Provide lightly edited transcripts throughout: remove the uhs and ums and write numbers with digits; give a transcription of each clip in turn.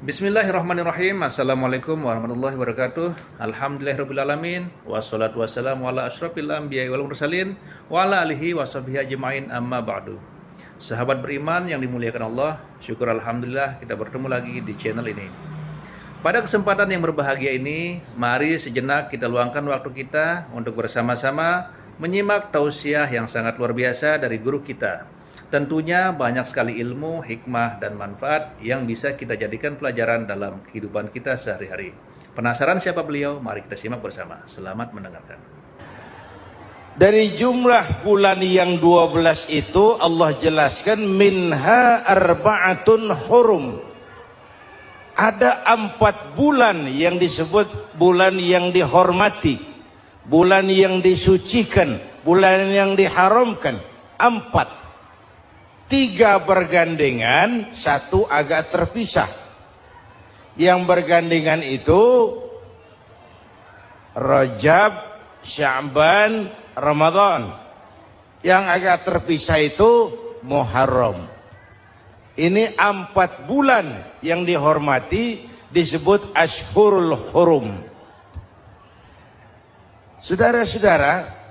Bismillahirrahmanirrahim. Assalamualaikum warahmatullahi wabarakatuh. Alhamdulillahirrabbilalamin. Wassalatu wassalamu ala asyrafil anbiya'i wal mursalin wa ala alihi wa sahbihi ajma'in, amma ba'du. Sahabat beriman yang dimuliakan Allah, syukur alhamdulillah kita bertemu lagi di channel ini. Pada kesempatan yang berbahagia ini, mari sejenak kita luangkan waktu kita untuk bersama-sama menyimak tausiah yang sangat luar biasa dari guru kita. Tentunya banyak sekali ilmu, hikmah, dan manfaat yang bisa kita jadikan pelajaran dalam kehidupan kita sehari-hari. Penasaran siapa beliau? Mari kita simak bersama. Selamat mendengarkan. Dari jumlah bulan yang 12 itu Allah jelaskan minha arba'atun hurum. Ada 4 bulan yang disebut bulan yang dihormati, bulan yang disucikan, bulan yang diharamkan. 4. 3 bergandengan, 1 agak terpisah. Yang bergandengan itu Rajab, Sya'ban, Ramadan. Yang agak terpisah itu Muharram. Ini 4 bulan yang dihormati, disebut Ashhurul Hurum. Saudara-saudara,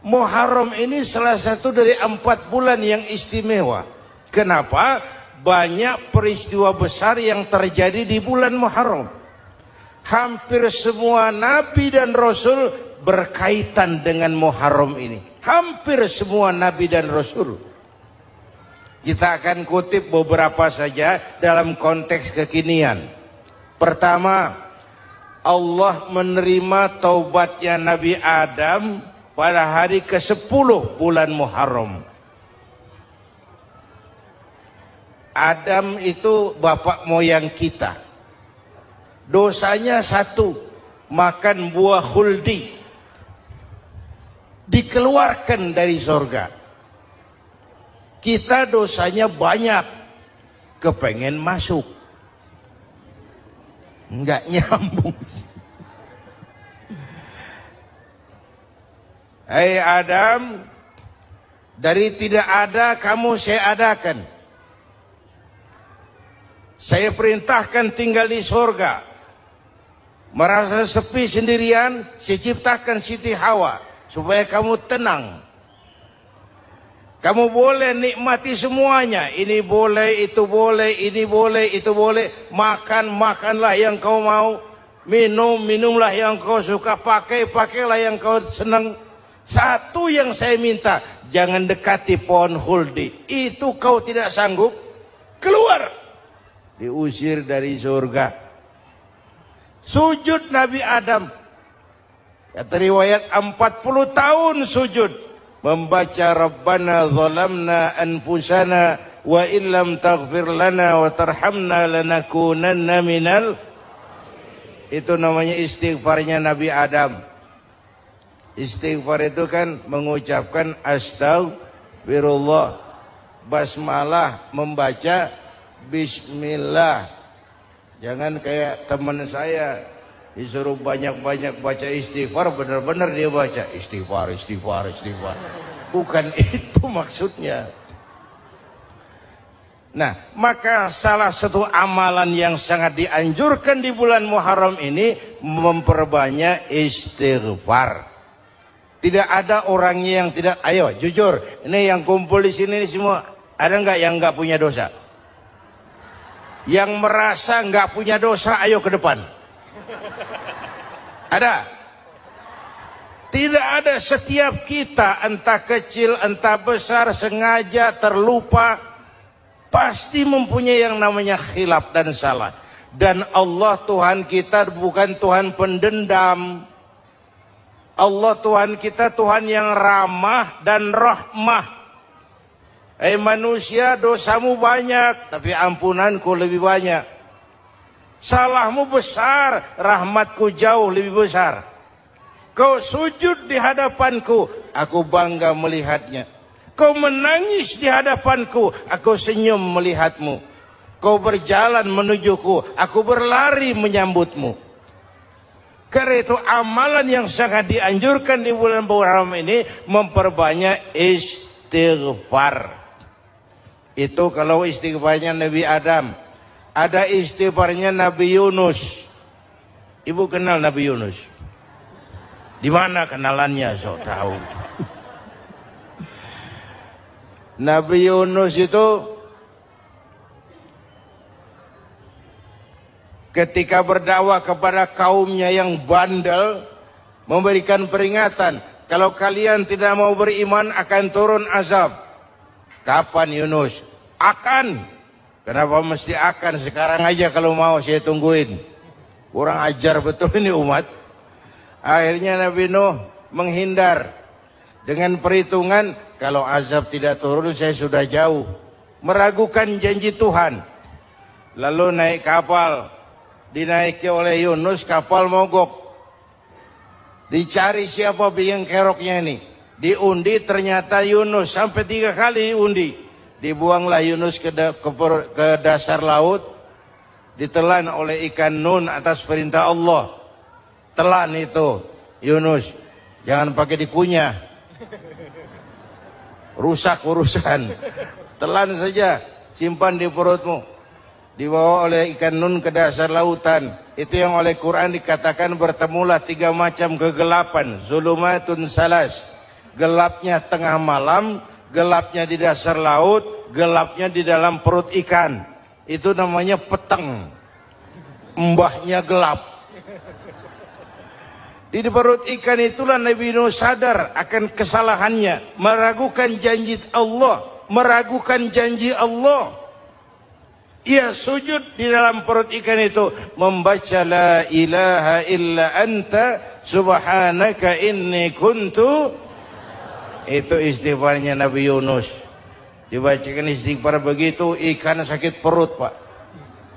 Muharram ini salah satu dari 4 bulan yang istimewa. Kenapa? Banyak peristiwa besar yang terjadi di bulan Muharram. Hampir semua nabi dan rasul berkaitan dengan Muharram ini. Hampir semua nabi dan rasul. Kita akan kutip beberapa saja dalam konteks kekinian. Pertama, Allah menerima taubatnya Nabi Adam pada hari ke-10 bulan Muharram. Adam itu bapak moyang kita. Dosanya 1, makan buah khuldi. Dikeluarkan dari surga. Kita dosanya banyak, kepengen masuk. Enggak nyambung. Hai Adam, dari tidak ada kamu saya adakan. Saya perintahkan tinggal di surga. Merasa sepi sendirian, saya ciptakan Siti Hawa supaya kamu tenang. Kamu boleh nikmati semuanya. Ini boleh, itu boleh, ini boleh, itu boleh. Makan, makanlah yang kau mau. Minum, minumlah yang kau suka. Pakai, pakailah yang kau senang. Satu yang saya minta, jangan dekati pohon khuldi. Itu kau tidak sanggup, keluar. Diusir dari surga. Sujud Nabi Adam. Kata riwayat 40 tahun sujud. Membaca Rabbana zalamna anfusana wa illam taghfir lana wa tarhamna lanakunanna minal. Itu namanya istighfarnya Nabi Adam. Istighfar itu kan mengucapkan astagfirullah, basmalah, membaca bismillah. Jangan kayak teman saya disuruh banyak-banyak baca istighfar, benar-benar dia baca istighfar, istighfar, istighfar. Bukan itu maksudnya. Nah, maka salah satu amalan yang sangat dianjurkan di bulan Muharram ini memperbanyak istighfar. Tidak ada orangnya yang tidak. Ayo jujur, ini yang kumpul di sini semua, ada nggak yang nggak punya dosa? Yang merasa nggak punya dosa, ayo ke depan. Ada? Tidak ada. Setiap kita, entah kecil entah besar, sengaja terlupa, pasti mempunyai yang namanya khilaf dan salah. Dan Allah Tuhan kita bukan Tuhan pendendam. Allah Tuhan kita Tuhan yang ramah dan rahmah. Manusia, dosamu banyak, tapi ampunanku lebih banyak. Salahmu besar, rahmatku jauh lebih besar. Kau sujud di hadapanku, aku bangga melihatnya. Kau menangis di hadapanku, aku senyum melihatmu. Kau berjalan menujuku, aku berlari menyambutmu. Karena itu amalan yang sangat dianjurkan di bulan Muharram ini memperbanyak istighfar. Itu kalau istighfarnya Nabi Adam. ada istighfarnya Nabi Yunus. Ibu kenal Nabi Yunus? Di mana kenalannya? Sok tahu. Nabi Yunus itu ketika berdakwah kepada kaumnya yang bandel, memberikan peringatan, kalau kalian tidak mau beriman akan turun azab. Kapan Yunus? Akan. Kenapa mesti akan? Sekarang aja kalau mau saya tungguin. Kurang ajar betul ini umat. Akhirnya Nabi Nuh menghindar dengan perhitungan, kalau azab tidak turun saya sudah jauh. Meragukan janji Tuhan. Lalu naik kapal, dinaiki oleh Yunus, kapal mogok. Dicari siapa biang keroknya ini. Diundi ternyata Yunus, sampai 3 kali diundi. Dibuanglah Yunus ke dasar laut, ditelan oleh ikan nun atas perintah Allah. Telan itu Yunus, jangan pakai dikunyah, rusak urusan. Telan saja, simpan di perutmu. Dibawa oleh ikan nun ke dasar lautan. Itu yang oleh Quran dikatakan bertemulah 3 macam kegelapan. Zulumatun salas, gelapnya tengah malam, gelapnya di dasar laut, gelapnya di dalam perut ikan. Itu namanya peteng, mbahnya gelap. Di perut ikan itulah Nabi Nuh sadar akan kesalahannya, meragukan janji Allah, meragukan janji Allah. Ia sujud di dalam perut ikan itu, membaca la ilaha illa anta subhanaka inni kuntu. Itu istighfarnya Nabi Yunus. Dibacakan istighfar begitu, ikan sakit perut, Pak.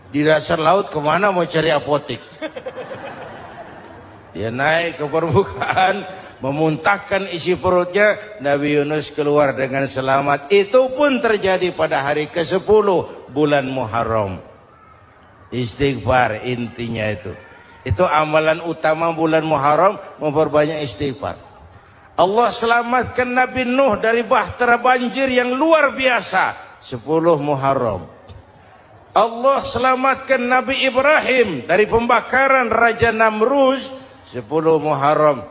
Di dasar laut kemana mau cari apotik? Dia naik ke permukaan, memuntahkan isi perutnya. Nabi Yunus keluar dengan selamat. Itu pun terjadi pada hari ke-10 bulan Muharram. Istighfar intinya itu. Itu amalan utama bulan Muharram, memperbanyak istighfar. Allah selamatkan Nabi Nuh dari bahtera banjir yang luar biasa 10 Muharram. Allah selamatkan Nabi Ibrahim dari pembakaran Raja Namrus 10 Muharram.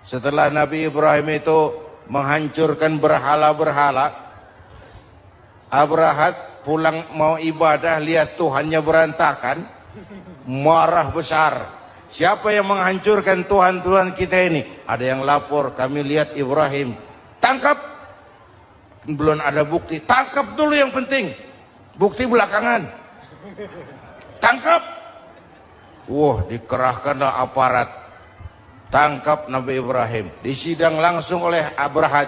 Setelah Nabi Ibrahim itu menghancurkan berhala-berhala, Abrahat pulang mau ibadah, lihat Tuhannya berantakan, marah besar. Siapa yang menghancurkan Tuhan-Tuhan kita ini? Ada yang lapor, kami lihat Ibrahim. Tangkap. Belum ada bukti, tangkap dulu yang penting. Bukti belakangan. Tangkap. Wah, dikerahkanlah aparat. Tangkap Nabi Ibrahim. Disidang langsung oleh Abrahat.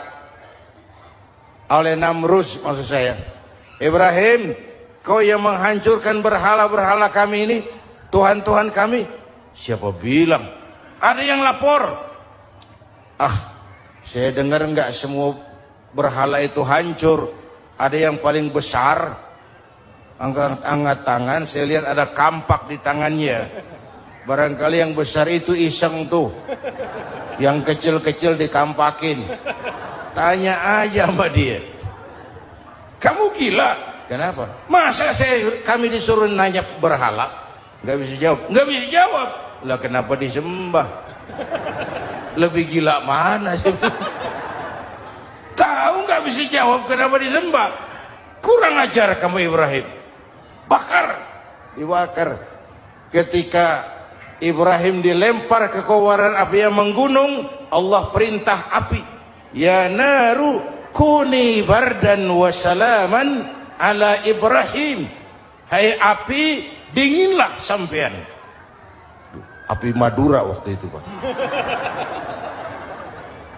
Oleh Namrus maksud saya. Ibrahim, kau yang menghancurkan berhala-berhala kami ini, Tuhan-Tuhan kami. Siapa bilang? Ada yang lapor. Saya dengar enggak semua berhala itu hancur. Ada yang paling besar. Angkat tangan, saya lihat ada kampak di tangannya. Barangkali yang besar itu iseng tuh. Yang kecil-kecil dikampakin. Tanya aja sama dia. Kamu gila? Kenapa? Masa kami disuruh nanya berhala? Nggak bisa jawab. Nggak bisa jawab. Lah kenapa disembah? Lebih gila mana sih? Tahu nggak bisa jawab kenapa disembah? Kurang ajar kamu Ibrahim. Bakar. Dibakar. Ketika Ibrahim dilempar ke kobaran api yang menggunung, Allah perintah api, ya naru kuni bardan wa salaman ala Ibrahim. Hai api, dinginlah sampean. Api Madura waktu itu, Pak.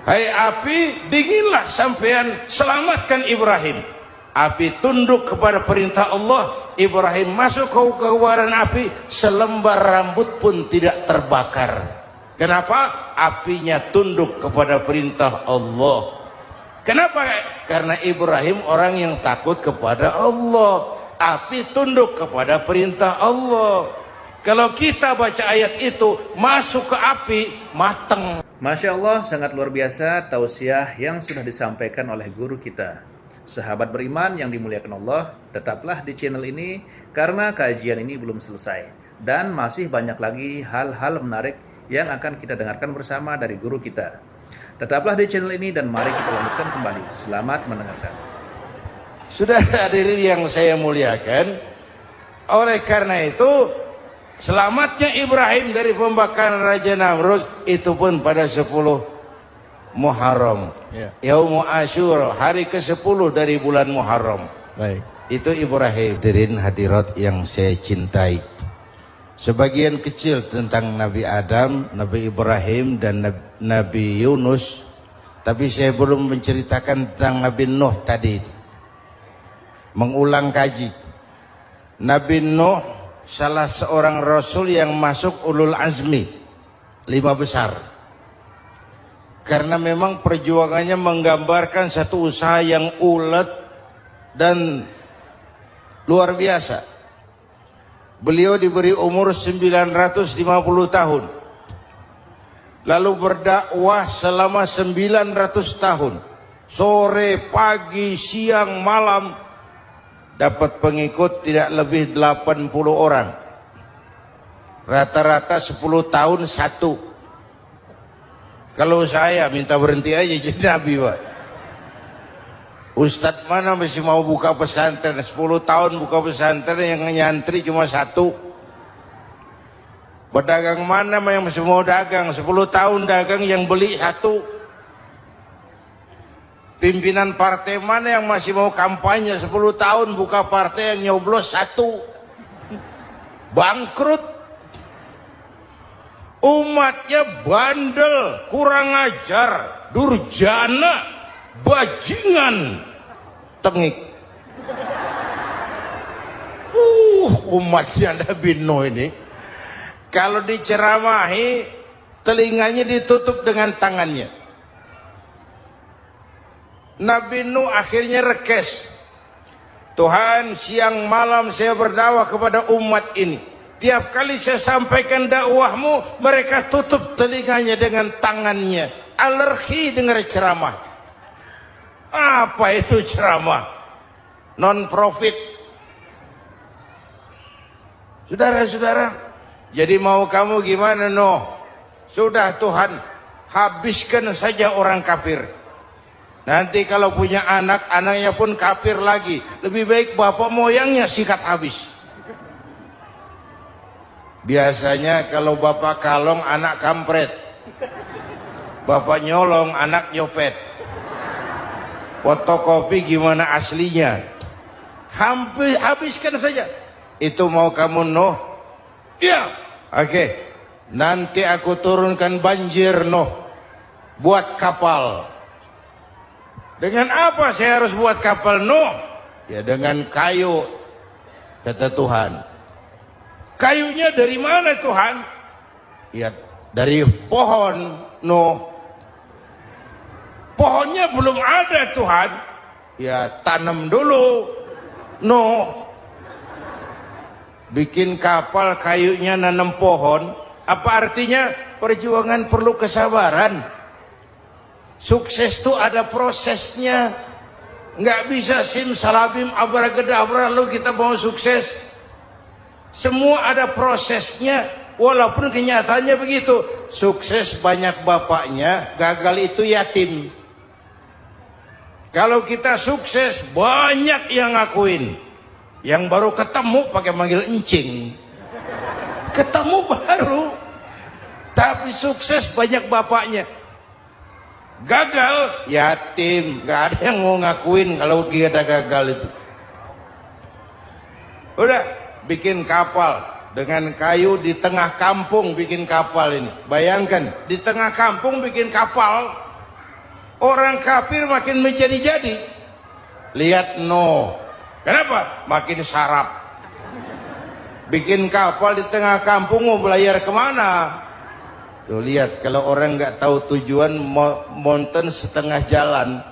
Hai api, dinginlah sampean, selamatkan Ibrahim. Api tunduk kepada perintah Allah. Ibrahim masuk ke kobaran api, selembar rambut pun tidak terbakar. Kenapa? Apinya tunduk kepada perintah Allah. Kenapa? Karena Ibrahim orang yang takut kepada Allah. Api tunduk kepada perintah Allah. Kalau kita baca ayat itu, masuk ke api, mateng. Masya Allah, sangat luar biasa tausiah yang sudah disampaikan oleh guru kita. Sahabat beriman yang dimuliakan Allah, tetaplah di channel ini karena kajian ini belum selesai dan masih banyak lagi hal-hal menarik yang akan kita dengarkan bersama dari guru kita. Tetaplah di channel ini dan mari kita lanjutkan kembali. Selamat mendengarkan. Sudah hadirin yang saya muliakan, oleh karena itu selamatnya Ibrahim dari pembakaran Raja Namrud itu pun pada 10 Muharram, Yaumul Asyura, hari ke-10 dari bulan Muharram. Baik. Itu Ibrahim. Hadirin hadirat yang saya cintai, sebagian kecil tentang Nabi Adam, Nabi Ibrahim dan Nabi Yunus, tapi saya belum menceritakan tentang Nabi Nuh tadi. Mengulang kaji. Nabi Nuh salah seorang rasul yang masuk ulul azmi 5 besar. Karena memang perjuangannya menggambarkan satu usaha yang ulet dan luar biasa. Beliau diberi umur 950 tahun. Lalu berdakwah selama 900 tahun. Sore, pagi, siang, malam. Dapat pengikut tidak lebih 80 orang. Rata-rata 10 tahun satu. Kalau saya minta berhenti aja jadi nabi, Pak. Ustadz mana masih mau buka pesantren? 10 tahun buka pesantren, yang nyantri cuma 1. Pedagang mana yang masih mau dagang? 10 tahun dagang, yang beli 1. Pimpinan partai mana yang masih mau kampanye? 10 tahun buka partai, yang nyoblos 1. Bangkrut. Umatnya bandel, kurang ajar, durjana, bajingan, tengik. Umatnya Nabi Nuh ini, kalau diceramahi, telinganya ditutup dengan tangannya. Nabi Nuh akhirnya rekes. Tuhan, siang malam saya berdakwah kepada umat ini. Tiap kali saya sampaikan dakwahmu, mereka tutup telinganya dengan tangannya. Alergi dengar ceramah. Apa itu ceramah? Non profit. Saudara-saudara, jadi mau kamu gimana, Noh? Sudah Tuhan, habiskan saja orang kafir. Nanti kalau punya anak, anaknya pun kafir lagi. Lebih baik bapak moyangnya sikat habis. Biasanya kalau bapak kalong, anak kampret. Bapak nyolong, anak nyopet. Fotokopi gimana aslinya? Hampir habiskan saja. Itu mau kamu, Nuh? Iya. Oke. Nanti aku turunkan banjir, Nuh. Buat kapal. Dengan apa saya harus buat kapal, Nuh? Ya dengan kayu, kata Tuhan. Kayunya dari mana, Tuhan? Ya dari pohon, Nuh. Pohonnya belum ada, Tuhan. Ya tanam dulu, Nuh. Bikin kapal, kayunya nanam pohon. Apa artinya? Perjuangan perlu kesabaran. Sukses itu ada prosesnya. Nggak bisa simsalabim abracadabra lalu kita mau sukses. Semua ada prosesnya, walaupun kenyataannya begitu. Sukses banyak bapaknya, gagal itu yatim. Kalau kita sukses, banyak yang ngakuin. Yang baru ketemu pakai manggil encing. Ketemu baru, tapi sukses banyak bapaknya. Gagal, yatim. Gak ada yang mau ngakuin kalau kita gagal itu. Udah. Bikin kapal dengan kayu di tengah kampung, bikin kapal ini. Bayangkan, di tengah kampung bikin kapal. Orang kafir makin menjadi-jadi. Lihat Nuh. Kenapa? Makin sarap. Bikin kapal di tengah kampung, mau belayar kemana? Tuh lihat, kalau orang nggak tahu tujuan, mountain setengah jalan.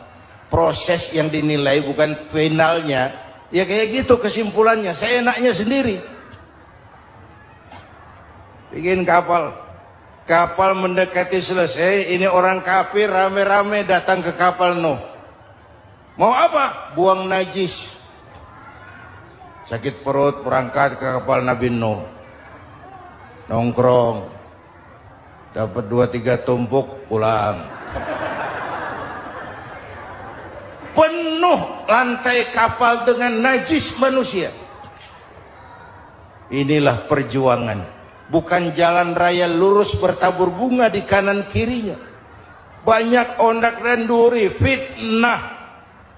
Proses yang dinilai bukan finalnya. Ya kayak gitu kesimpulannya. Saya enaknya sendiri. Bikin kapal. Kapal mendekati selesai. Ini orang kafir rame-rame datang ke kapal Nuh. Mau apa? Buang najis. Sakit perut, berangkat ke kapal Nabi Nuh. Nongkrong. Dapat 2-3 tumpuk, pulang. Penuh lantai kapal dengan najis manusia. Inilah perjuangan. Bukan jalan raya lurus bertabur bunga di kanan kirinya. Banyak ondak dan duri, fitnah,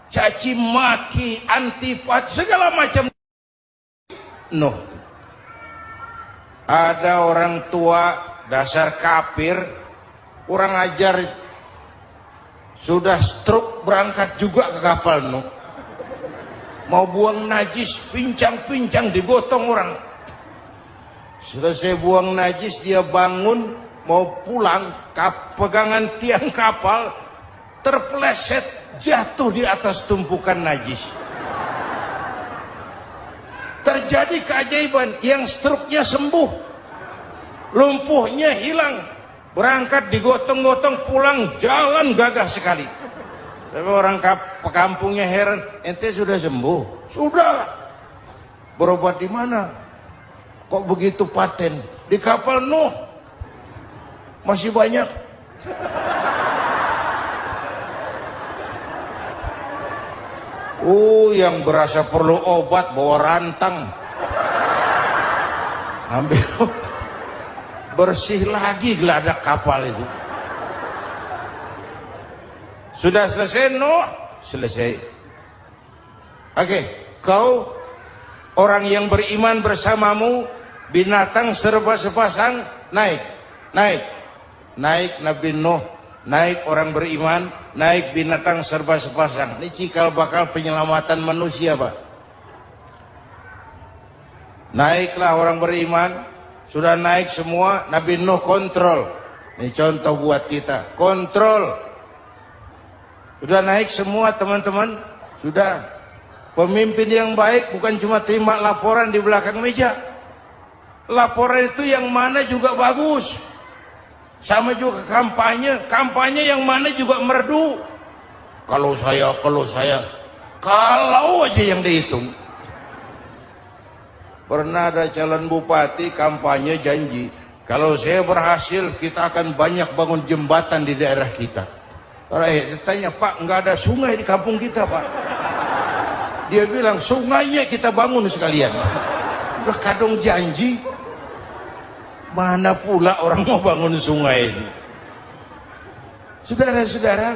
caci maki, antipat, segala macam. Nuh. Ada orang tua dasar kafir, kurang ajar, sudah stroke berangkat juga ke kapal Nuh. Mau buang najis, pincang-pincang digotong orang. Selesai buang najis, dia bangun mau pulang, pegangan tiang kapal terpeleset, jatuh di atas tumpukan najis. Terjadi keajaiban, yang struknya sembuh, lumpuhnya hilang, berangkat digotong-gotong pulang, jalan gagah sekali. Tapi orang kampungnya heran, ente sudah sembuh? Sudah. Berobat di mana? Kok begitu paten? Di kapal Nuh. Masih banyak. Yang berasa perlu obat bawa rantang. Ambil bersih lagi geladak kapal itu. Sudah selesai Nuh? Selesai. Oke, kau orang yang beriman bersamamu, binatang serba sepasang, naik. Naik Nabi Nuh, naik orang beriman, naik binatang serba sepasang. Ini cikal bakal penyelamatan manusia, Pak. Naiklah orang beriman, sudah naik semua, Nabi Nuh kontrol. Ini contoh buat kita, kontrol. Sudah naik semua teman-teman, sudah. Pemimpin yang baik bukan cuma terima laporan di belakang meja. Laporan itu yang mana juga bagus. Sama juga kampanye, kampanye yang mana juga merdu. Kalau aja yang dihitung. Pernah ada calon bupati kampanye janji, kalau saya berhasil kita akan banyak bangun jembatan di daerah kita. Rakyat tanya, Pak, nggak ada sungai di kampung kita, Pak. Dia bilang, sungainya kita bangun sekalian. Udah kadung janji, mana pula orang mau bangun sungai ini. Saudara-saudara,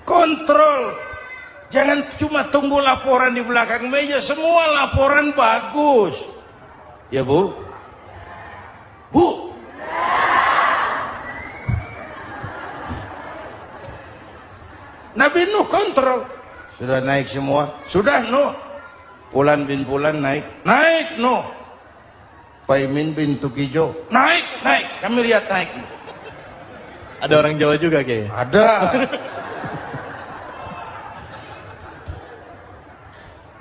kontrol. Jangan cuma tunggu laporan di belakang meja, semua laporan bagus. Ya Bu? Bu? Nabi Nuh kontrol. Sudah naik semua? Sudah Nuh. Pulan bin Pulan naik. Naik Nuh. Paimin bin Tukijo naik. Kami lihat naik. Ada orang Jawa juga kayaknya. Ada.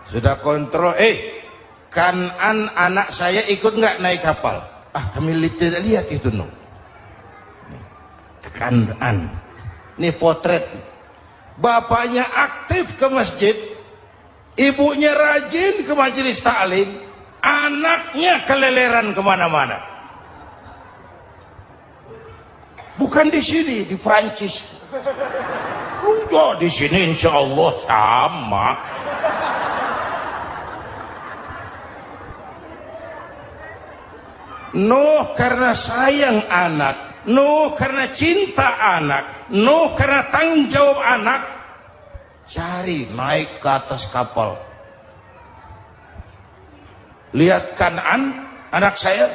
Sudah kontrol. Kanan anak saya ikut nggak naik kapal? Kami tidak lihat itu Nuh. Kanan. Ini potret. Bapaknya aktif ke masjid, ibunya rajin ke majelis taklim, anaknya keleleran kemana-mana. Bukan di sini, di Prancis. Udah di sini insya Allah sama. Nuh karena sayang anak, Nuh karena cinta anak, Nuh karena tanggung jawab anak, cari naik ke atas kapal. Lihat Kanan, anak saya,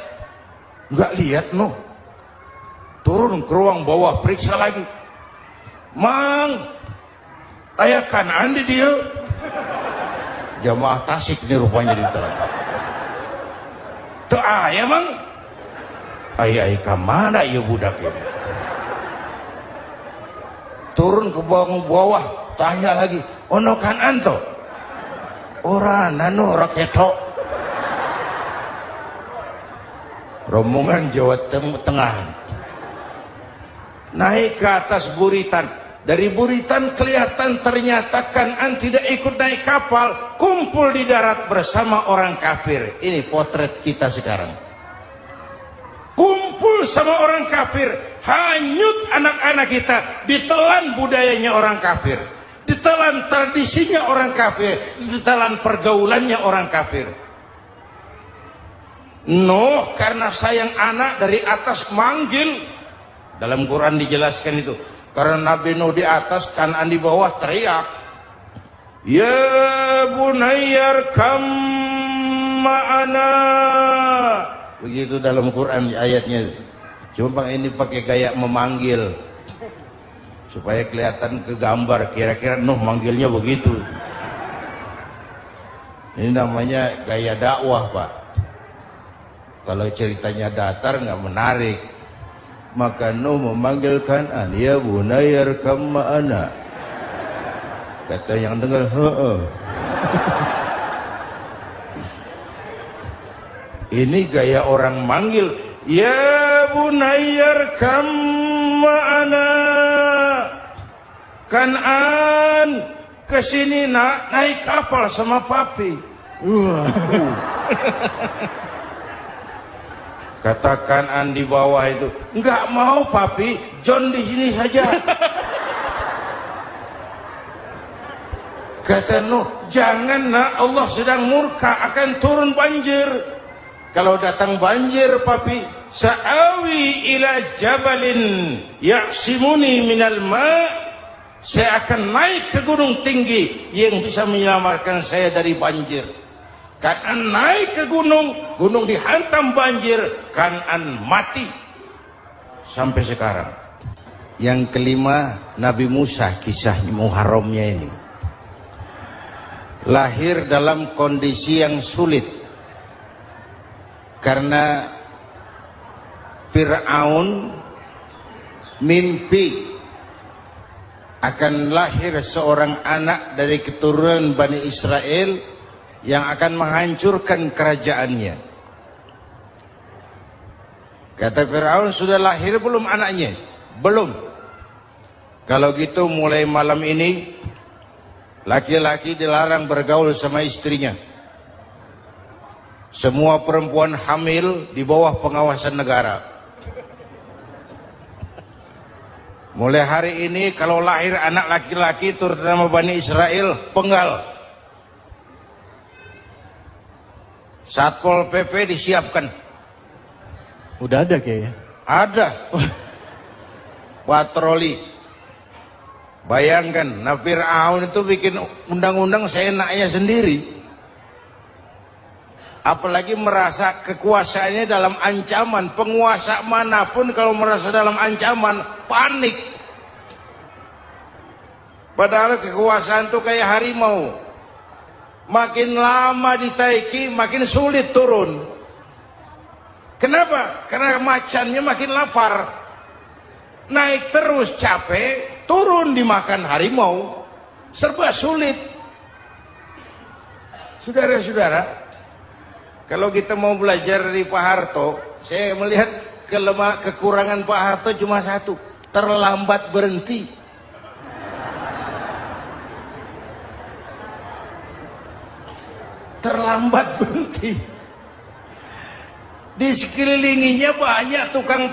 nggak lihat Nuh. Turun ke ruang bawah, periksa lagi. Mang, ayah Kanan di dia. Jamaah Tasik nih rupanya di dalam. Tuh ayah Mang. Ayah kemana ya budak ini? Turun ke bawah, tanya lagi. Ono Kanan toh? Ora nano raketo. Rombongan Jawa Tengah naik ke atas buritan. Dari buritan kelihatan ternyata Kan'an tidak ikut naik kapal, kumpul di darat bersama orang kafir. Ini potret kita sekarang. Kumpul sama orang kafir, hanyut anak-anak kita, ditelan budayanya orang kafir, ditelan tradisinya orang kafir, ditelan pergaulannya orang kafir. Nuh karena sayang anak dari atas manggil. Dalam Quran dijelaskan itu. Karena Nabi Nuh di atas, Kan'an di bawah, teriak, ya bunayyar kam ma'ana. Begitu dalam Quran ayatnya. Cuma ini pakai gaya memanggil supaya kelihatan ke gambar, kira-kira Nuh manggilnya begitu. Ini namanya gaya dakwah, Pak. Kalau ceritanya datar nggak menarik. Maka Nuh memanggil Kan'an, ya bunayyar kam ma'ana. Kata yang dengar, heeh. Ini gaya orang manggil, ya bunayyar kam ma'ana. Kan'an, kesini nak, naik kapal sama papi. Kata Kan'an di bawah itu, enggak mau papi, John di sini saja. Kata Nuh, jangan nak, Allah sedang murka, akan turun banjir. Kalau datang banjir papi, sa'awi ila jabalin ya'simuni minal ma'. Saya akan naik ke gunung tinggi yang bisa menyelamatkan saya dari banjir. Kan'an naik ke gunung, gunung dihantam banjir, Kan'an mati sampai sekarang. Yang kelima, Nabi Musa, kisah Muharramnya ini. Lahir dalam kondisi yang sulit karena Fir'aun mimpi akan lahir seorang anak dari keturunan Bani Israel yang akan menghancurkan kerajaannya. Kata Fir'aun, sudah lahir belum anaknya? Belum. Kalau gitu mulai malam ini laki-laki dilarang bergaul sama istrinya. Semua perempuan hamil di bawah pengawasan negara. Mulai hari ini kalau lahir anak laki-laki turut nama Bani Israel, penggal. Satpol PP disiapkan. Udah ada kayaknya. Ada. Patroli. Bayangkan, nah Fir'aun itu bikin undang-undang seenaknya sendiri. Apalagi merasa kekuasaannya dalam ancaman. Penguasa manapun kalau merasa dalam ancaman, panik. Padahal kekuasaan itu kayak harimau. Makin lama ditaiki, makin sulit turun. Kenapa? Karena macannya makin lapar. Naik terus capek, turun dimakan harimau. Serba sulit. Saudara-saudara, kalau kita mau belajar dari Pak Harto, saya melihat kekurangan Pak Harto cuma satu, terlambat berhenti. Terlambat berhenti. Di sekelilinginya banyak tukang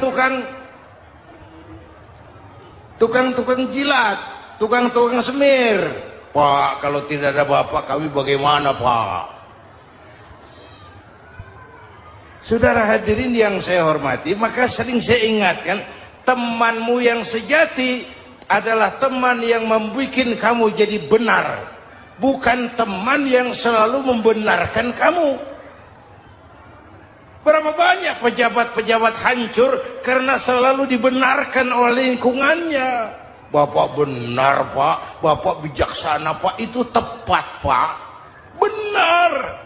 jilat, tukang semir. Pak, kalau tidak ada bapak kami bagaimana, Pak? Saudara hadirin yang saya hormati, maka sering saya ingatkan, temanmu yang sejati adalah teman yang membuat kamu jadi benar, bukan teman yang selalu membenarkan kamu. Berapa banyak pejabat-pejabat hancur karena selalu dibenarkan oleh lingkungannya. Bapak benar, Pak. Bapak bijaksana, Pak. Itu tepat, Pak. Benar.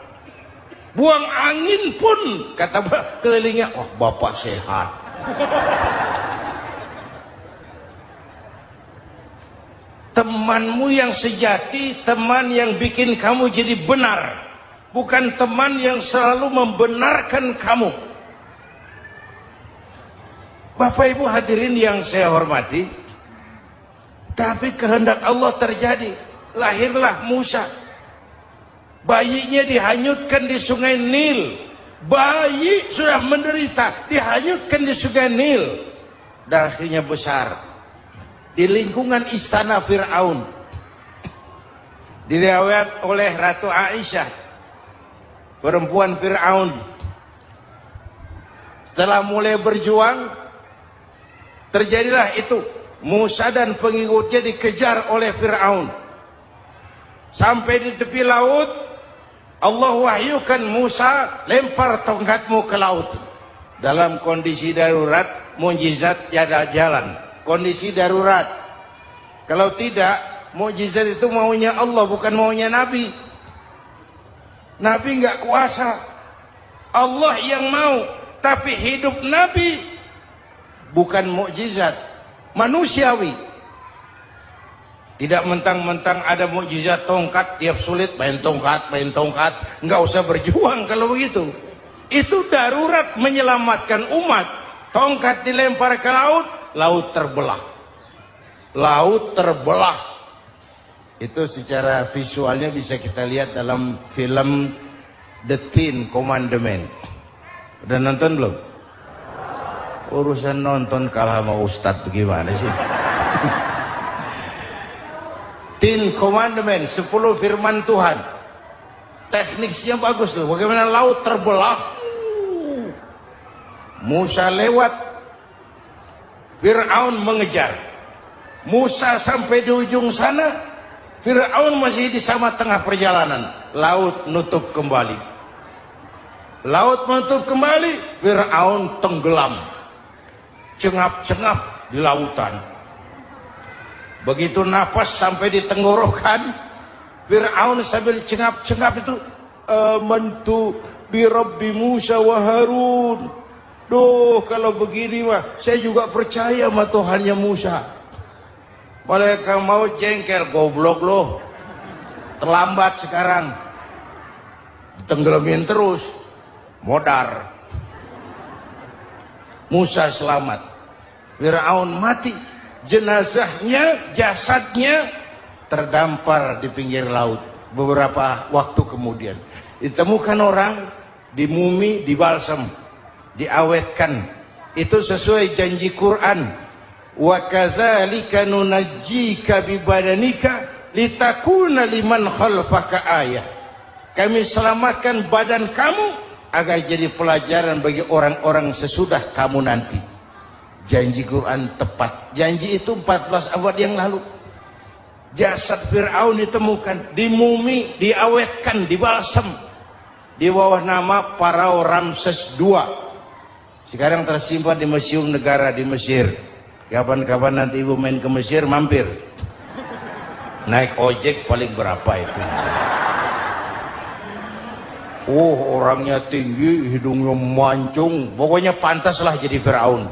Buang angin pun kata kelilingnya, oh Bapak sehat. Temanmu yang sejati, teman yang bikin kamu jadi benar, bukan teman yang selalu membenarkan kamu. Bapak Ibu hadirin yang saya hormati, Tapi kehendak Allah terjadi. Lahirlah Musa. Bayinya dihanyutkan di sungai Nil. Bayi sudah menderita, dihanyutkan di sungai Nil. Dan akhirnya besar. Di lingkungan istana Fir'aun. Diriwayat oleh Ratu Aisyah, perempuan Fir'aun. Setelah mulai berjuang, terjadilah itu. Musa dan pengikutnya dikejar oleh Fir'aun. Sampai di tepi laut, Allah wahyukan Musa, lempar tongkatmu ke laut. Dalam kondisi darurat, mukjizat tiada jalan. Kondisi darurat. Kalau tidak, mukjizat itu maunya Allah, bukan maunya Nabi. Nabi nggak kuasa. Allah yang mau. Tapi hidup Nabi bukan mukjizat, manusiawi. Tidak mentang-mentang ada mukjizat tongkat, tiap sulit main tongkat. Nggak usah berjuang kalau begitu. Itu darurat menyelamatkan umat. Tongkat dilempar ke laut, laut terbelah. Laut terbelah. Itu secara visualnya bisa kita lihat dalam film The Ten Commandments. Udah nonton belum? Urusan nonton kalah sama Ustadz bagaimana sih? Ten Commandments, 10 firman Tuhan. Tekniknya bagus tuh. Bagaimana laut terbelah. Musa lewat. Fir'aun mengejar. Musa sampai di ujung sana. Fir'aun masih di sama tengah perjalanan. Laut nutup kembali. Laut menutup kembali. Fir'aun tenggelam. Cengap-cengap di lautan. Begitu nafas sampai di tenggorokan, Fir'aun sambil cengap-cengap itu, amantu bi Rabbi Musa wa Harun. Duh, kalau begini mah saya juga percaya sama Tuhannya Musa. Malaikat maut jengkel, goblok loh. Terlambat sekarang. Tenggelamin terus. Modar. Musa selamat. Fir'aun mati. Jenazahnya, jasadnya terdampar di pinggir laut. Beberapa waktu kemudian ditemukan orang, dimumi, dibalsam, diawetkan. Itu sesuai janji Quran. Wa kadzalika nunajjika bi badanika litakuna liman khalfaka ayah. Kami selamatkan badan kamu agar jadi pelajaran bagi orang-orang sesudah kamu nanti. Janji Quran tepat. Janji itu 14 abad yang lalu. Jasad Fir'aun ditemukan, dimumi, diawetkan, dibalsam. Di bawah nama Pharao Ramses II. Sekarang tersimpan di Museum Negara di Mesir. Kapan-kapan nanti ibu main ke Mesir, mampir. Naik ojek paling berapa itu? Oh, orangnya tinggi, hidungnya mancung. Pokoknya pantaslah jadi Fir'aun.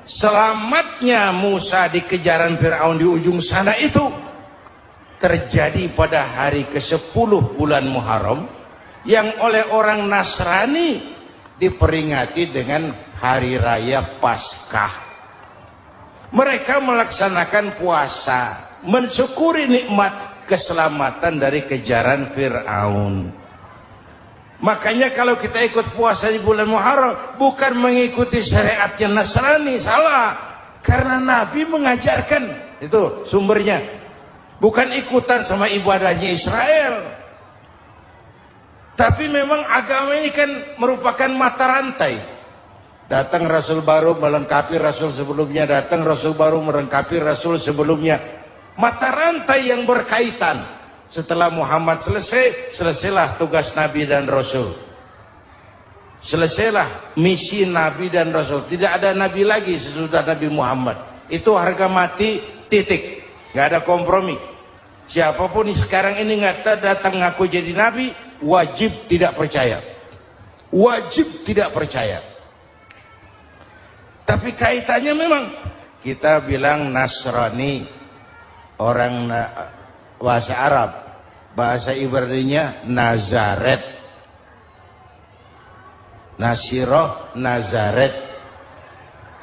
Selamatnya Musa di kejaran Fir'aun di ujung sana itu terjadi pada hari ke-10 bulan Muharram, yang oleh orang Nasrani diperingati dengan hari raya Paskah. Mereka melaksanakan puasa, mensyukuri nikmat keselamatan dari kejaran Fir'aun. Makanya kalau kita ikut puasa di bulan Muharram, bukan mengikuti syariatnya Nasrani, salah. Karena Nabi mengajarkan, itu sumbernya. Bukan ikutan sama ibadahnya Israel. Tapi memang agama ini kan merupakan mata rantai. Datang Rasul baru melengkapi Rasul sebelumnya, datang Rasul baru melengkapi Rasul sebelumnya. Mata rantai yang berkaitan. Setelah Muhammad selesai, selesailah tugas Nabi dan Rasul. Selesailah misi Nabi dan Rasul. Tidak ada Nabi lagi sesudah Nabi Muhammad. Itu harga mati, titik. Gak ada kompromi. Siapapun sekarang ini nggak datang ngaku jadi Nabi, wajib tidak percaya. Wajib tidak percaya. Tapi kaitannya memang, kita bilang Nasrani, orang bahasa Arab, bahasa Ibraninya Nazaret, Nasiroh, Nazaret.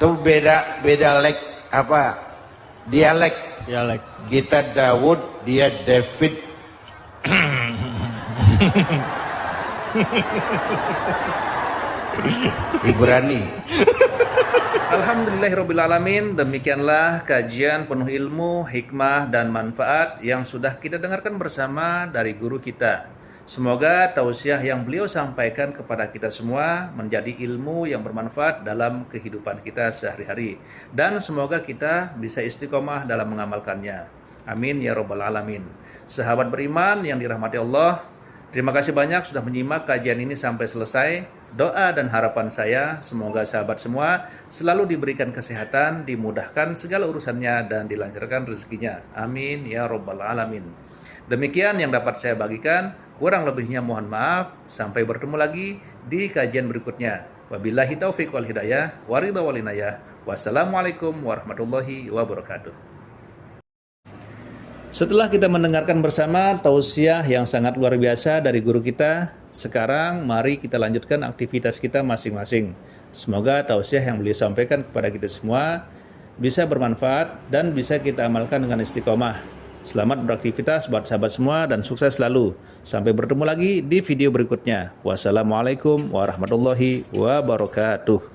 Itu beda lek apa? Dialek. Dialek. Kita Daud, dia David. Ibrani. Alhamdulillahirrabbilalamin. Demikianlah kajian penuh ilmu, hikmah, dan manfaat yang sudah kita dengarkan bersama dari guru kita. Semoga tausiah yang beliau sampaikan kepada kita semua menjadi ilmu yang bermanfaat dalam kehidupan kita sehari-hari. Dan semoga kita bisa istiqomah dalam mengamalkannya. Amin ya rabbal alamin. Sahabat beriman yang dirahmati Allah, terima kasih banyak sudah menyimak kajian ini sampai selesai. Doa dan harapan saya, semoga sahabat semua selalu diberikan kesehatan, dimudahkan segala urusannya, dan dilancarkan rezekinya. Amin ya rabbal alamin. Demikian yang dapat saya bagikan, kurang lebihnya mohon maaf. Sampai bertemu lagi di kajian berikutnya. Wabillahi taufiq wal hidayah, waridha wal inayah. Wassalamualaikum warahmatullahi wabarakatuh. Setelah kita mendengarkan bersama tausiah yang sangat luar biasa dari guru kita, sekarang mari kita lanjutkan aktivitas kita masing-masing. Semoga tausiah yang beliau sampaikan kepada kita semua bisa bermanfaat dan bisa kita amalkan dengan istiqomah. Selamat beraktivitas buat sahabat semua dan sukses selalu. Sampai bertemu lagi di video berikutnya. Wassalamualaikum warahmatullahi wabarakatuh.